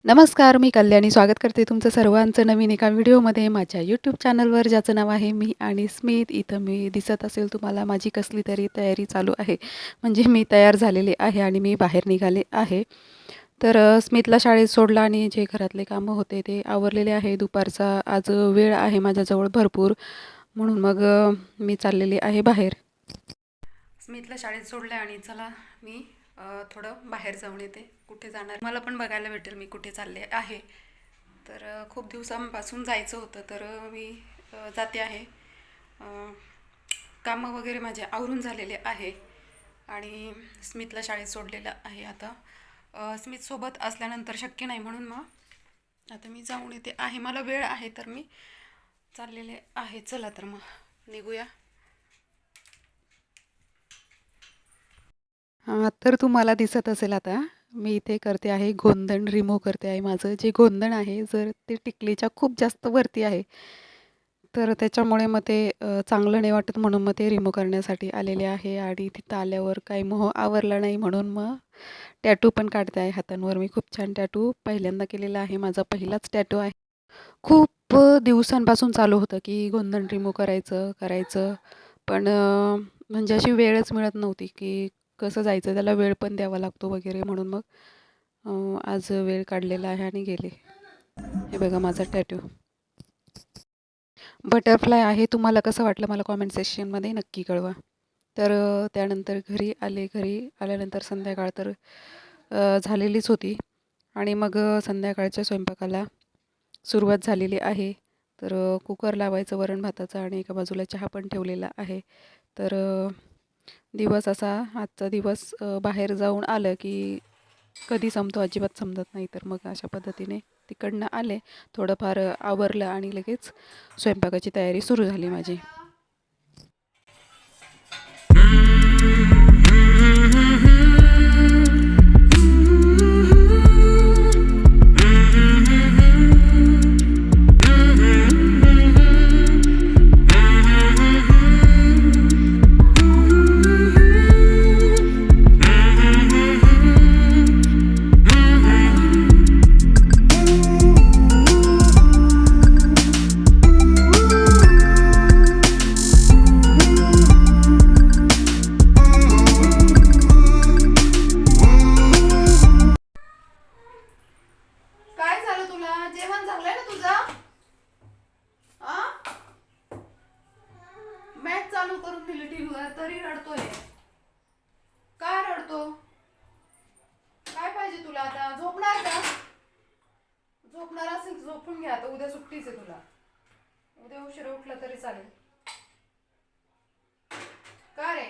नमस्कार, मी कल्याणी स्वागत करते तुमचं सर्वांचं नवीन एका व्हिडिओमध्ये माझ्या यूट्यूब चॅनलवर, ज्याचं नाव आहे मी आणि स्मित. इथं मी दिसत असेल तुम्हाला माझी कसली तरी तयारी चालू आहे. म्हणजे मी तयार झालेले आहे आणि मी बाहेर निघाले आहे. तर स्मितला शाळेत सोडलं आणि जे घरातले कामं होते ते आवरलेले आहे. दुपारचा आज वेळ आहे माझ्याजवळ भरपूर, म्हणून मग मी चाललेली आहे बाहेर. स्मितला शाळेत सोडलं आणि चला मी थोडं बाहेर जाऊन येते. कुठे जाणार मला पण बघायला भेटेल मी कुठे चालले आहे. तर खूप दिवसांपासून जायचं होतं, तर मी जाते आहे. कामं वगैरे माझे आवरून झालेले आहे आणि स्मितला शाळेत सोडलेलं आहे. आता स्मितसोबत असल्यानंतर शक्य नाही, म्हणून मग आता मी जाऊन येते आहे. मला वेळ आहे तर मी चाललेले आहे. चला तर मग निघूया. हां, तर तुम्हाला दिसत असेल आता मी इथे करते आहे गोंधण रिमूव्ह करते आहे. माझं जे गोंधण आहे जर ते टिकलीच्या खूप जास्त वरती आहे, तर त्याच्यामुळे मग ते चांगलं नाही वाटत, म्हणून मग ते रिमूव्ह करण्यासाठी आलेले आहे. आणि तिथं आल्यावर काही मोह आवरला नाही, म्हणून मग टॅटू पण काढते आहे हातांवर. मी खूप छान टॅटू पहिल्यांदा केलेला आहे. माझा पहिलाच टॅटू आहे. खूप दिवसांपासून चालू होतं की गोंधण रिमूव्ह करायचं. पण म्हणजे अशी वेळच मिळत नव्हती की कसं जायचं, त्याला वेळ पण द्यावा लागतो वगैरे, म्हणून मग आज वेळ काढलेला आहे आणि गेले. हे बघा माझा टॅटू बटरफ्लाय आहे. तुम्हाला कसं वाटलं मला कॉमेंट सेक्शनमध्ये नक्की कळवा. तर त्यानंतर घरी आले. घरी आल्यानंतर संध्याकाळ तर झालेलीच होती आणि मग संध्याकाळच्या स्वयंपाकाला सुरुवात झालेली आहे. तर कुकर लावायचं वरण भाताचं आणि एका बाजूला चहा पण ठेवलेला आहे. तर दिवस असा आजचा दिवस बाहेर जाऊन आलं की कधी संपतो अजिबात समजत नाही. तर मग अशा पद्धतीने तिकडनं आले, थोडंफार आवरलं आणि लगेच स्वयंपाकाची तयारी सुरू झाली माझी. काय झालं तुला? जेवण झालंय ना तुझं? मॅच चालू करून दिली टीव्हीवर तरी रडतोय. का रडतो? काय पाहिजे तुला आता? झोपणार का? झोपणार असेल झोपून घ्या. आता उद्या सुट्टीच आहे तुला. उद्या उशिरा उठला तरी चालेल. का रे?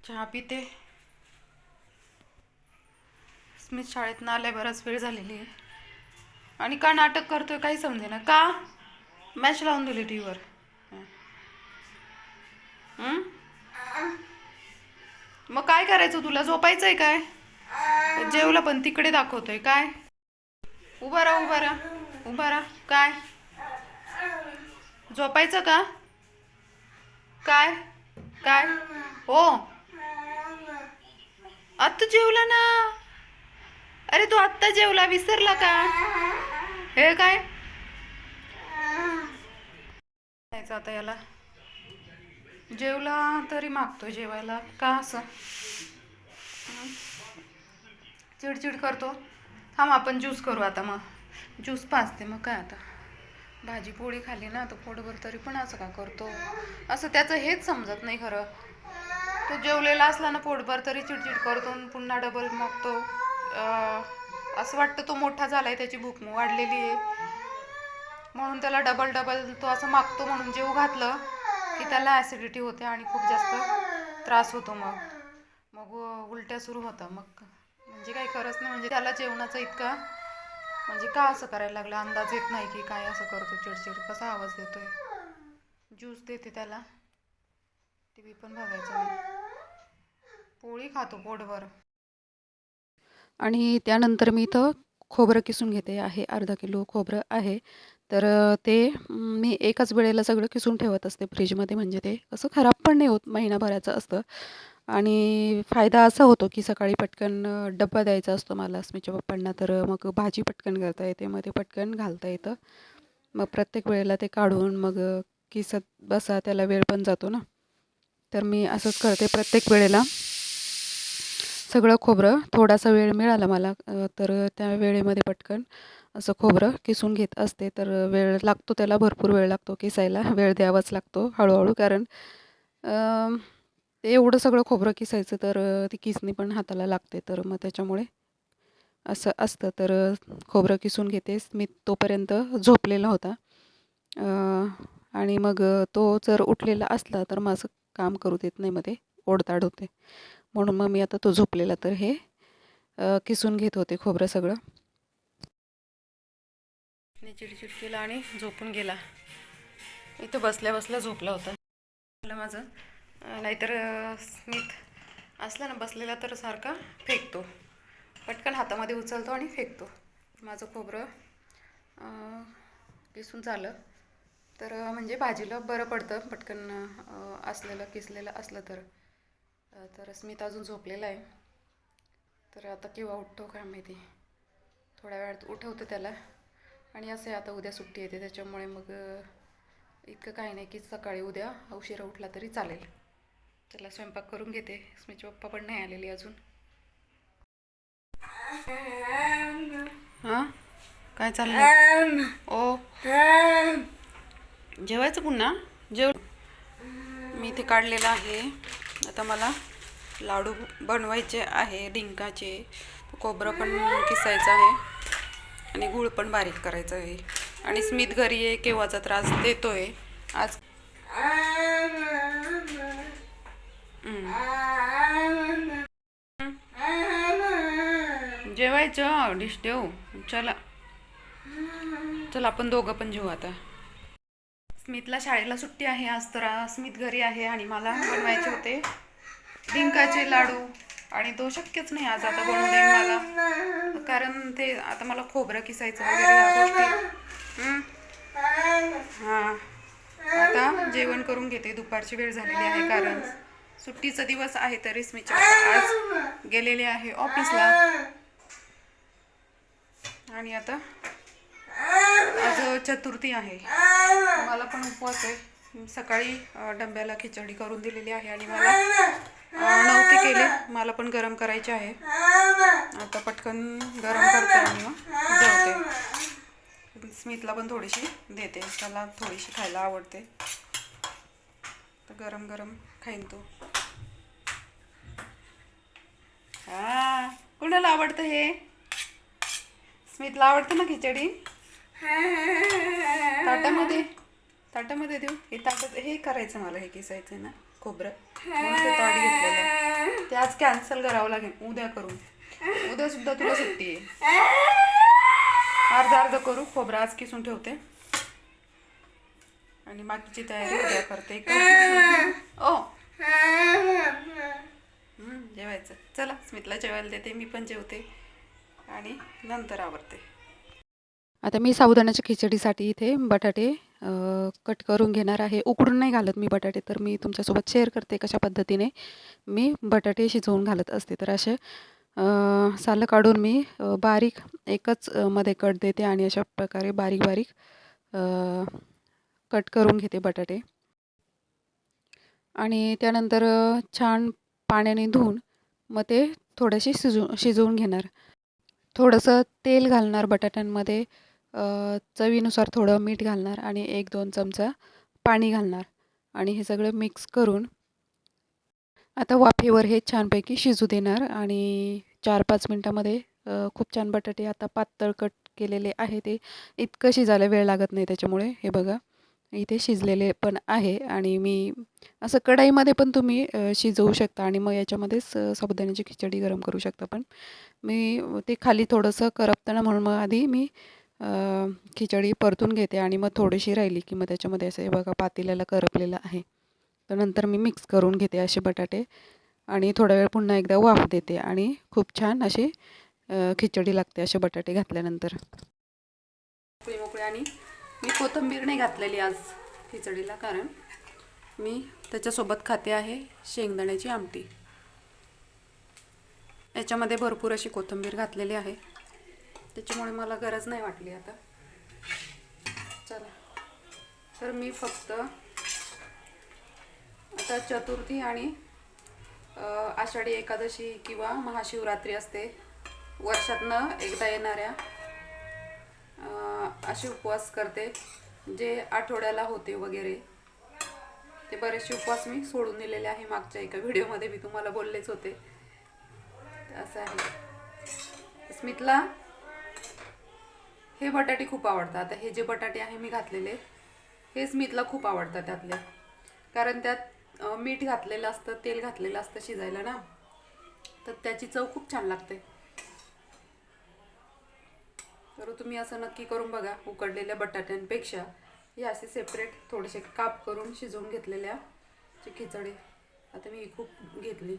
चहा पिते. स्मित शाळेतनं आलाय, बराच वेळ झालेली आहे आणि का नाटक करतोय काही समजेना. का मॅच लावून दिली टीव्हीवर? मग काय करायचं तुला? झोपायचंय काय? जेवला पण तिकडे दाखवतोय काय? उभा राहा, उभा राहा, उभा राहा. काय झोपायचं का? काय काय हो, आत्ता जेवला ना. अरे तू आत्ता जेवला, विसरला का? हे काय आता याला जेवला तरी मागतो जेवायला का? असं चिडचिड करतो. थांब आपण ज्यूस करू आता. मग ज्यूस पाजते. मग काय आता भाजी पोळी खाली ना तर पोटभर, तरी पण असं का करतो? असं त्याचं हेच समजत नाही खरं. तो जेवलेला असला ना पोटभर तरी चिडचिड करतो, पुन्हा डबल मागतो. असं वाटतं तो मोठा झालाय, त्याची भूक वाढलेली आहे, म्हणून त्याला डबल डबल तो असं मागतो. म्हणून जेव घातलं की त्याला ॲसिडिटी होते आणि खूप जास्त त्रास होतो. मग मग उलट्या सुरू होतं. मग म्हणजे काही खरंच नाही. म्हणजे त्याला जेवणाचं इतका म्हणजे का असं करायला लागलं अंदाज येत नाही की काय असं करतो चिडचिड. कसा आवाज देतोय. ज्यूस देते त्याला, टी व्ही पण बघायचं नाही, पोळी खातो पोटभर. आणि त्यानंतर मी इथं खोबरं किसून घेते आहे. अर्धा किलो खोबरं आहे. तर ते मी एकाच वेळेला सगळं किसून ठेवत असते फ्रीजमध्ये, म्हणजे ते असं खराब पण नाही होत, महिनाभराचं असतं. आणि फायदा असा होतो की सकाळी पटकन डब्बा द्यायचा असतो मला अस्मीच्या पप्पांना, तर मग भाजी पटकन करता येते, मग ते पटकन घालता येतं. मग प्रत्येक वेळेला ते काढून मग किसत बसा, त्याला वेळ पण जातो ना. तर मी असंच करते प्रत्येक वेळेला. सगळं खोबरं थोडासा वेळ मिळाला मला तर त्या वेळेमध्ये पटकन असं खोबरं किसून घेत असते. तर वेळ लागतो त्याला, भरपूर वेळ लागतो किसायला, वेळ द्यावाच लागतो हळूहळू, कारण ते एवढं सगळं खोबरं किसायचं तर ती किसणी पण हाताला लागते, तर मग त्याच्यामुळे असं असतं. तर खोबरं किसून घेते. मी तोपर्यंत झोपलेला होता आणि मग तो जर उठलेला असला तर माझं काम करू देत नाही, मग ते ओढताड होते. म्हणून मग मी आता तो झोपलेला तर हे किसून घेत होते खोबरं सगळं. चिडचिड केला आणि झोपून गेला. इथं बसल्या बसल्या झोपला होता माझं. नाहीतर स्मित असला ना बसलेला तर सारखा फेकतो, पटकन हातामध्ये उचलतो आणि फेकतो. माझं खोबरं किसून झालं तर म्हणजे भाजीला बरं पडतं पटकन असलेलं किसलेलं असलं तर. तर स्मित अजून झोपलेला आहे, तर आता केव्हा उठतो काय माहिती. थोड्या वेळात उठवतं त्याला. आणि असं आता उद्या सुट्टी येते त्याच्यामुळे मग इतकं काही नाही की सकाळी उद्या उशिरा उठला तरी चालेल. त्याला स्वयंपाक करून घेते. स्मितचे पप्पा पण नाही आलेली अजून. हां काय चाललं? ओ जेवायचं पुन्हा? मी ते काढलेलं आहे. आता मला लाडू बनवायचे आहे डिंकाचे. खोबरं पण किसायचं आहे आणि गूळ पण बारीक करायचं आहे. आणि स्मित घरी आहे, केव्हाचा त्रास देतोय आज. जेवायचं डिश देऊ. चला चला आपण दोघं पण जेवू आता. स्मितला शाळेला सुट्टी आहे आज, तर स्मित घरी आहे आणि मला बनवायचे होते डिंकाचे लाडू. आणि तो शक्यच नाही आज आता बनवून देईन मला, कारण ते आता मला खोबरं किसायचं वगैरे या गोष्टी. हां आता जेवण करून घेते, दुपारची वेळ झालेली आहे, कारण सुट्टीचा दिवस आहे. तरी स्मितचे पप्पा आज गेलेले आहे ऑफिसला. आणि आता आज चतुर्थी आहे, मला पण उपवास आहे. सकाळी डब्याला खिचडी करून दिलेली आहे आणि मला नव्हते केले, मला पण गरम करायचे आहे. आता पटकन गरम करते आणि मग जेवते. स्मितला पण थोडीशी देते, त्याला थोडीशी खायला आवडते, तर गरम गरम खाईन तो. हा कुणाला आवडतं हे? स्मितला आवडतं ना खिचडी? ताटामध्ये ताटामध्ये देऊ. हे ताटात हे करायचं मला, हे किसायचं ना खोबरं, म्हणून ते ताट घेतलेलं. ते आज कॅन्सल करावं लागेल, उद्या करू. उद्या सुद्धा तुला सुट्टी आहे. अर्धा अर्ध करू. खोबरं आज किसून ठेवते आणि बाकीची तयारी उद्या करते. ओ जेवायचं. चला स्मितला जेवायला देते, मी पण जेवते आणि नंतर आवरते. आता मी साबुदाण्याच्या खिचडीसाठी इथे बटाटे कट करून घेणार आहे. उकडून नाही घालत मी बटाटे, तर मी तुमच्यासोबत शेअर करते कशा पद्धतीने मी बटाटे शिजवून घालत असते. तर असे सालं काढून मी बारीक एकच मध्ये कट देते आणि अशा प्रकारे बारीक बारीक कट करून घेते बटाटे. आणि त्यानंतर छान पाण्याने धुवून मग ते थोडेसे शिजवून घेणार. थोडंसं तेल घालणार बटाट्यांमध्ये, चवीनुसार थोडं मीठ घालणार आणि 1-2 चमचा पाणी घालणार आणि हे सगळं मिक्स करून आता वाफेवर हे छानपैकी शिजू देणार. आणि 4-5 मिनटामध्ये खूप छान बटाटे आता पातळ कट केलेले आहे, ते इतकं शिजायला वेळ लागत नाही. त्याच्यामुळे हे बघा इथे शिजलेले पण आहे. आणि मी असं कढईमध्ये पण तुम्ही शिजवू शकता आणि मग याच्यामध्येच साबुदाण्याची खिचडी गरम करू शकता. पण मी ते खाली थोडंसं करपतं म्हणून मग आधी मी खिचडी परतून घेते आणि मग थोडीशी राहिली की मग त्याच्यामध्ये असं हे बघा पातेल्याला करपलेलं आहे. तर नंतर मी मिक्स करून घेते असे बटाटे आणि थोडा वेळ पुन्हा एकदा वाफ देते आणि खूप छान अशी खिचडी लागते असे बटाटे घातल्यानंतर. मोकळे. आणि मी कोथिंबीर नाही घातलेली आज खिचडीला, कारण मी त्याच्यासोबत खाते आहे शेंगदाण्याची आमटी. याच्यामध्ये भरपूर अशी कोथिंबीर घातलेली आहे, त्याच्यामुळे मला गरज नाही वाटली आता. चला, तर मी फक्त आता चतुर्थी आणि आषाढी एकादशी किंवा महाशिवरात्री असते, वर्षातनं एकदा येणाऱ्या, असे उपवास करते जे आठवड्याला होते वगैरे. ते बरेचसे उपवास मी सोडून दिलेले आहे. मागच्या एका व्हिडिओमध्ये मी तुम्हाला बोललेच होते. असं आहे. स्मितला हे बटाटे खूप आवडतात. आता हे जे बटाटे आहे मी घातलेले, हे स्मितला खूप आवडतात त्यातले, कारण त्यात मीठ घातलेलं असतं, तेल घातलेलं असतं शिजायला ना, तर त्याची चव खूप छान लागते. तर तुम्ही असं नक्की करून बघा. उकडलेल्या बटाट्यांपेक्षा हे असे सेपरेट थोडेसे काप करून शिजवून घेतलेल्या खिचडी आता मी खूप घेतली.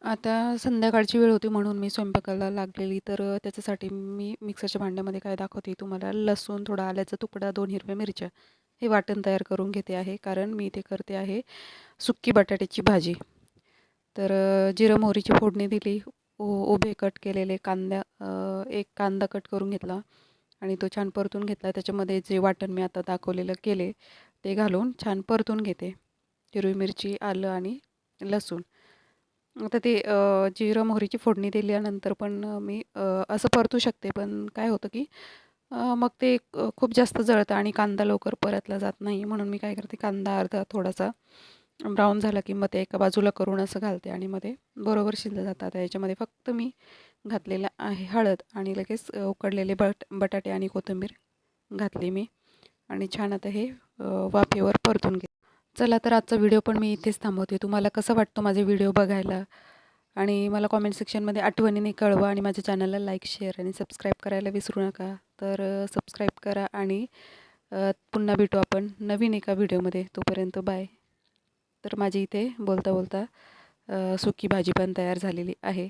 आता संध्याकाळची वेळ होती म्हणून मी स्वयंपाकाला लागलेली. तर त्याच्यासाठी मी मिक्सरच्या भांड्यामध्ये काय दाखवते तुम्हाला, लसूण, थोडा आल्याचा तुकडा, 2 हिरव्या मिरच्या, हे वाटण तयार करून घेते आहे, कारण मी ते करते आहे सुक्की बटाट्याची भाजी. तर जिरं मोहरीची फोडणी दिली, उभे कट केलेले एक कांदा कट करून घेतला आणि तो छान परतून घेतला. त्याच्यामध्ये जे वाटण मी आता दाखवलेलं केले ते घालून छान परतून घेते. हिरवी मिरची, आलं आणि लसूण. आता ते जिरं मोहरीची फोडणी दिल्यानंतर पण मी असं परतू शकते, पण काय होतं की मग ते खूप जास्त जळतं आणि कांदा लवकर परतला जात नाही. म्हणून मी काय करते, कांदा अर्धा थोडासा ब्राऊन झाला की मग ते एका बाजूला करून असं घालते आणि मग ते बरोबर शिजलं जातात. याच्यामध्ये फक्त मी घातलेलं आहे हळद आणि लगेच उकडलेले बटाटे आणि कोथिंबीर घातली मी आणि छान आता हे वाफेवर परतून घेते. चला, तर आजचा व्हिडिओ पण मी इथेच थांबवते. तुम्हाला कसं वाटतं माझे व्हिडिओ बघायला, आणि मला कॉमेंट सेक्शनमध्ये आठवणीने कळवा, आणि माझ्या चॅनलला लाईक, शेअर आणि सबस्क्राईब करायला विसरू नका. तर सबस्क्राईब करा आणि पुन्हा भेटू आपण नवीन एका व्हिडिओमध्ये. तोपर्यंत बाय. तर माझी इथे बोलता बोलता सुकी भाजी पण तयार झालेली आहे.